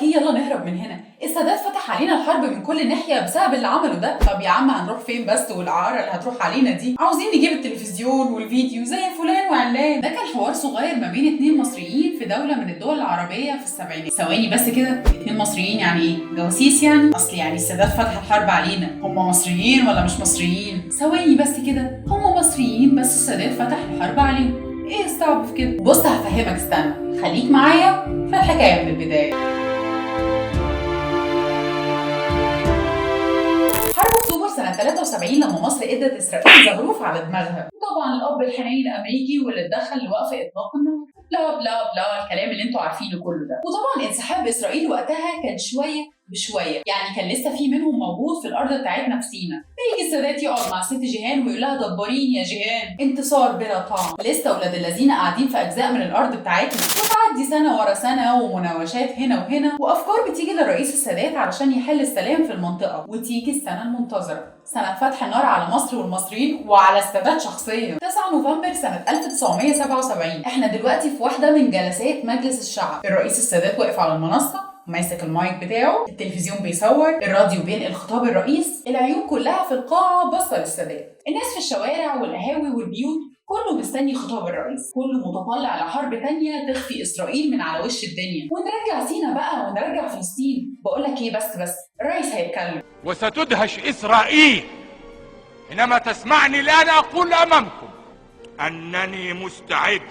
لك ايه، يلا نهرب من هنا. السادات فتح علينا الحرب من كل ناحيه بسبب اللي عمله ده. طب يا عم هنروح فين بس والعاره اللي هتروح علينا دي؟ عاوزين نجيب التلفزيون والفيديو زي فلان وعلان. ده كان حوار صغير ما بين 2 مصريين في دوله من الدول العربيه في السبعينات. ثواني بس كده، 2 مصريين يعني ايه؟ جواسيس يعني؟ اصل يعني السادات فتح الحرب علينا، هم مصريين ولا مش مصريين؟ ثواني بس كده، هم مصريين بس السادات فتح الحرب عليهم. ايه الصعب في كده؟ بص هفهمك، استنى خليك معايا في الحكايه من البدايه. حرب اكتوبر سنه 73 لما مصر ادت اسرائيل زغروف على دماغها، وطبعا الاب الحنين الامريكي واللي اتدخل لوقف اطلاق النار، بلا بلا بلا الكلام اللي انتوا عارفينه كله ده. وطبعا انسحاب اسرائيل وقتها كان شويه بشويه، يعني كان لسه في منهم موجود في الارض بتاعتنا في سينا. بيجي السادات يقعد مع الست جيهان ويقول لها دبريني يا جيهان، انتصار بلا طعم. لسه ولاد الذين قاعدين في اجزاء من الارض بتاعتنا، وتعدي سنه ورا سنه ومناوشات هنا وهنا، وافكار بتيجي للرئيس السادات علشان يحل السلام في المنطقه. وتيجي السنه المنتظره، سنه فتح النار على مصر والمصريين وعلى السادات شخصيا، 9 نوفمبر سنه 1977. احنا دلوقتي في واحده من جلسات مجلس الشعب. الرئيس السادات واقف على المنصه ماسك المايك بتاعه، التلفزيون بيصور، الراديو بينقل خطاب الرئيس، العيون كلها في القاعه باصه للسادات، الناس في الشوارع والقهاوي والبيوت كله مستني خطاب الرئيس، كله متطلع على حرب تانية تخفي اسرائيل من على وش الدنيا، ونرجع سينا بقى ونرجع فلسطين. بقول لك ايه، بس الرئيس هيتكلم. وستدهش اسرائيل حينما تسمعني الان اقول امامكم انني مستعد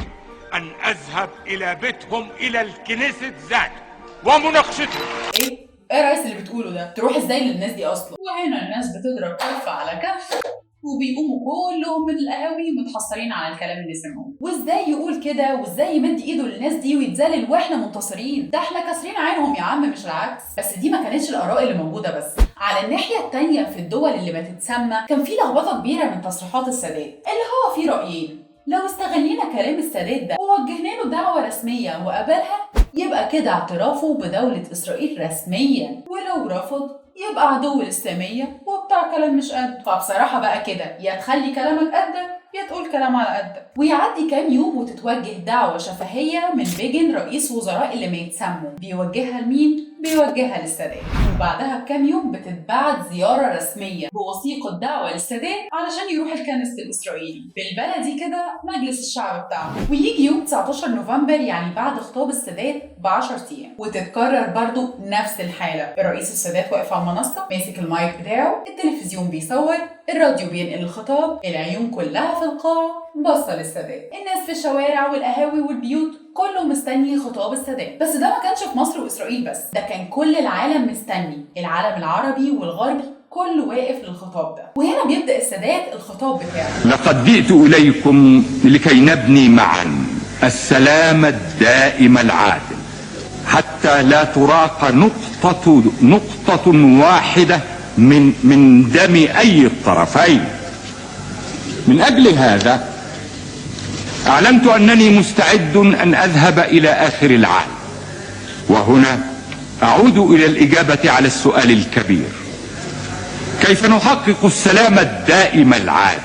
ان اذهب الى بيتهم، الى الكنيسة ذاته ومناقشتهم. ايه يا ريس اللي بتقوله ده؟ تروح ازاي للناس دي اصلا؟ وهنا الناس بتضرب كف على كف، وبيقوموا كلهم من القهاوي متحسرين على الكلام اللي سمعوه. وازاي يقول كده، وازاي يمد ايده للناس دي ويتذلل واحنا منتصرين؟ ده احنا كاسرين عينهم يا عم مش العكس. بس دي ما كانتش الاراء اللي موجوده بس. على الناحيه الثانيه في الدول اللي ما تتسمى كان في لخبطه كبيره من تصريحات السادات، اللي هو في رايين. لو استغلينا كلام السادات ده ووجهنا له دعوه رسميه وقبلها، يبقى كده اعترافه بدولة إسرائيل رسميا، ولو رفض يبقى عدو الإسلامية وبتاع كلام مش قد. فبصراحة بقى كده، يا تخلي كلامك قدك يا تقول كلام على قدك. ويعدي كام يوم وتتوجه دعوة شفهية من بيجن رئيس وزراء اللي ما يتسموا. بيوجهها لمين؟ بيوجهها للسادات. وبعدها بكام يوم بتتبعت زيارة رسمية بوثيقة دعوة للسادات علشان يروح الكنيست الإسرائيلي، بالبلدي كده مجلس الشعب بتاعه. ويجي يوم 19 نوفمبر يعني بعد خطاب السادات ب10 أيام، وتتكرر برضو نفس الحالة. الرئيس السادات واقف على المنصة ماسك المايك بتاعه، التلفزيون بيصور، الراديو بينقل الخطاب، العيون كلها في القاعة باصة للسادات، الناس في الشوارع والقهاوي والبيوت كله مستني خطاب السادات. بس ده ما كانش في مصر وإسرائيل بس، ده كان كل العالم مستني، العالم العربي والغربي كله واقف للخطاب ده. وهنا بيبدأ السادات الخطاب بتاعه. لقد جئت إليكم لكي نبني معا السلام الدائم العادل، حتى لا تراق نقطة واحدة من دم أي الطرفين. من أجل هذا أعلنت أنني مستعد أن أذهب إلى آخر العالم. وهنا أعود إلى الإجابة على السؤال الكبير: كيف نحقق السلام الدائم العادل؟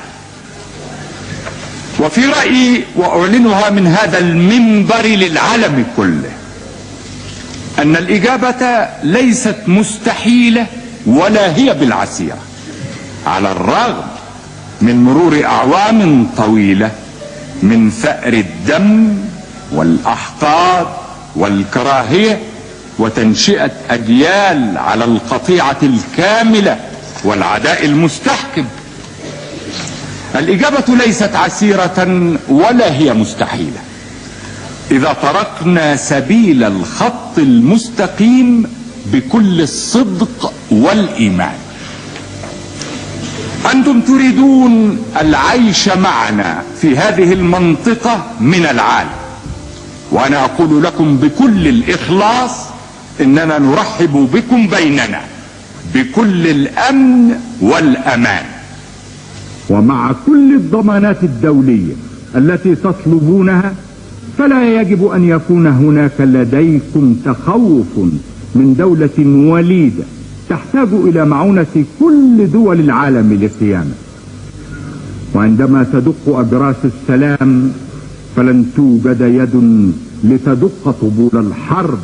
وفي رأيي، وأعلنها من هذا المنبر للعالم كله، أن الإجابة ليست مستحيلة ولا هي بالعسيرة، على الرغم من مرور أعوام طويلة من ثأر الدم والأحقاد والكراهية وتنشئة أجيال على القطيعة الكاملة والعداء المستحكم. الإجابة ليست عسيرة ولا هي مستحيلة إذا تركنا سبيل الخط المستقيم بكل الصدق والإيمان. أنتم تريدون العيش معنا في هذه المنطقة من العالم، وأنا أقول لكم بكل الإخلاص إننا نرحب بكم بيننا بكل الأمن والأمان، ومع كل الضمانات الدولية التي تطلبونها. فلا يجب أن يكون هناك لديكم تخوف من دولة وليدة تحتاج إلى معونة كل دول العالم للقيامة. وعندما تدق أجراس السلام فلن توجد يد لتدق طبول الحرب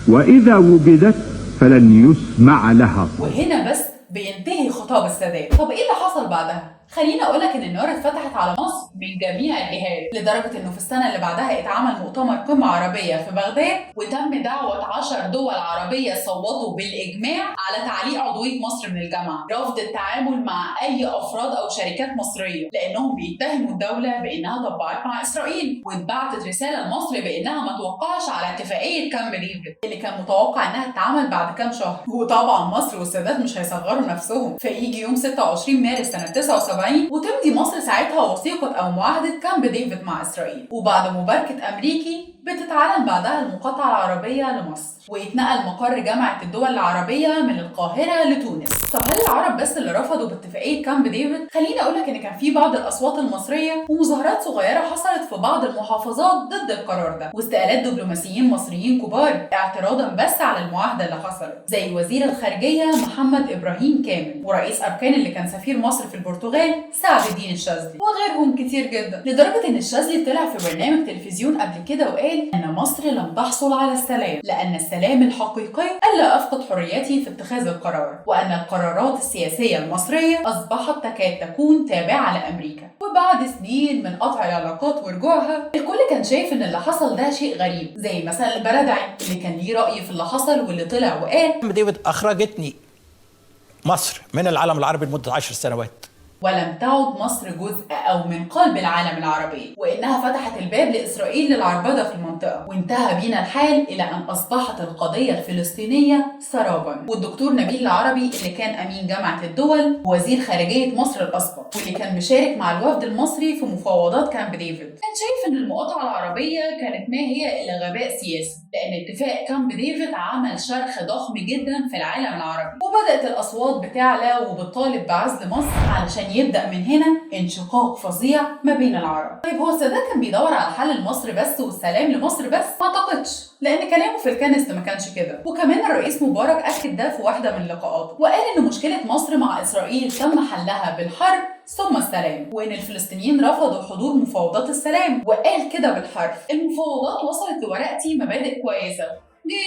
وإذا وجدت فلن يسمع لها. وهنا بس بينتهي خطاب السادات. طب ايه اللي حصل بعدها؟ خليني اقولك ان النار اتفتحت على مصر من جميع الجهات، لدرجه انه في السنه اللي بعدها اتعمل مؤتمر قمه عربيه في بغداد، وتم دعوه 10 دول عربيه صوتوا بالاجماع على تعليق عضويه مصر من الجامعه، رفض التعامل مع اي افراد او شركات مصريه لانهم بيتهموا الدوله بانها طبعت مع اسرائيل، واتبعتت رساله لمصر بانها ما توقعش على اتفاقيه كامب ديفيد اللي كان متوقع انها تتعمل بعد كام شهر. وطبعا مصر والسادات مش هيصغروا نفسهم، فيجي يوم 26 مارس سنه 79 وتمضي مصر ساعتها وثيقة أو معاهدة كامب ديفيد مع إسرائيل، وبعد مباركة أمريكي بتتعلن بعدها المقاطعة العربية لمصر، ويتنقل مقر جامعة الدول العربية من القاهرة لتونس. طب هل العرب بس اللي رفضوا باتفاقية كامب ديفيد؟ خليني أقولك إن كان في بعض الأصوات المصرية ومظاهرات صغيرة حصلت في بعض المحافظات ضد القرار ده، واستقالات دبلوماسيين مصريين كبار اعتراضا بس على المعاهدة اللي حصلت، زي وزير الخارجية محمد إبراهيم كامل، ورئيس أركان اللي كان سفير مصر في البرتغال سعد الدين الشاذلي، وغيرهم كتير جدا، لدرجة إن الشاذلي طلع في برنامج تلفزيون قبل كده وقال أن مصر لم تحصل على السلام، لأن السلام الحقيقي ألا أفقد حريتي في اتخاذ القرار، وأن القرارات السياسية المصرية أصبحت تكاد تكون تابعة لأمريكا. وبعد سنين من قطع العلاقات ورجوعها، الكل كان شايف إن اللي حصل ده شيء غريب، زي مثلا البرادعي اللي كان ليه رأي في اللي حصل واللي طلع وقال كامب ديفيد أخرجتني مصر من العالم العربي لمدة 10 سنوات، ولم تعد مصر جزء أو من قلب العالم العربي، وإنها فتحت الباب لإسرائيل للعربدة في المنطقة، وانتهى بينا الحال إلى أن أصبحت القضية الفلسطينية سرابا. والدكتور نبيل العربي اللي كان أمين جامعة الدول ووزير خارجية مصر الأسبق، واللي كان مشارك مع الوفد المصري في مفاوضات كامب ديفيد، كان شايف إن المقاطعة العربية كانت ما هي إلا غباء سياسي، لأن اتفاق كامب ديفيد عمل شرخ ضخم جدا في العالم العربي، وبدأت الأصوات بتعلى وبتطالب بعزل مصر علشان يبدأ من هنا انشقاق فظيع ما بين العرب. طيب هو السادات كان بيدور على حل لمصر بس والسلام لمصر بس؟ ما اعتقدش، لأن كلامه في الكنيست ما كانش كده. وكمان الرئيس مبارك أكد ده في واحدة من لقاءاته، وقال إن مشكلة مصر مع إسرائيل تم حلها بالحرب ثم السلام، وإن الفلسطينيين رفضوا حضور مفاوضات السلام، وقال كده بالحرف: المفاوضات وصلت لورقتي مبادئ كويسة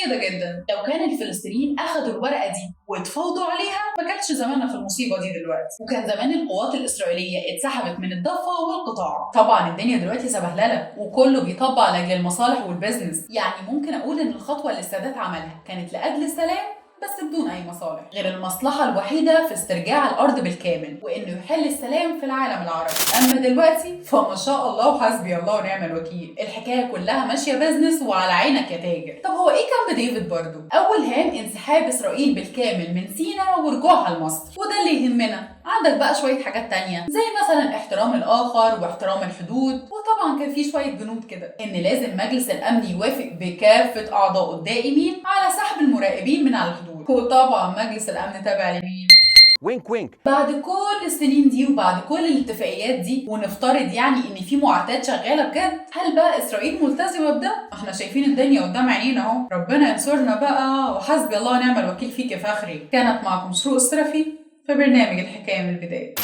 جدا. لو كان الفلسطينيين اخذوا الورقه دي واتفاوضوا عليها ما كانش زماننا في المصيبه دي دلوقتي، وكان زمان القوات الاسرائيليه اتسحبت من الضفه والقطاع. طبعا الدنيا دلوقتي سبهلله وكله بيطبق لاجل المصالح والبزنس، يعني ممكن اقول ان الخطوه اللي السادات عملها كانت لاجل السلام بس بدون اي مصالح، غير المصلحه الوحيده في استرجاع الارض بالكامل وانه يحل السلام في العالم العربي. اما دلوقتي فما شاء الله وحسبي الله ونعم الوكيل، الحكايه كلها ماشيه بزنس وعلى عينك يا تاجر. طب هو ايه كامب ديفيد برضو؟ اول هام انسحاب اسرائيل بالكامل من سيناء ورجوعها لمصر، وده اللي يهمنا. عندك بقى شويه حاجات تانية زي مثلا احترام الاخر واحترام الحدود، وطبعا كان في شويه بنود كده ان لازم مجلس الامن يوافق بكافه اعضائه الدائمين على سحب المراقبين من على الحدود، وطبعا مجلس الامن تابع لمين؟ وينك وينك. بعد كل السنين دي وبعد كل الاتفاقيات دي، ونفترض يعني ان في معاهدات شغاله بجد، هل بقى اسرائيل ملتزمه بده؟ احنا شايفين الدنيا قدام عينينا اهو. ربنا ينصرنا بقى وحسبي الله ونعم الوكيل فيك يا فخري. كانت معكم شروق السرفي في برنامج الحكايه من البدايه.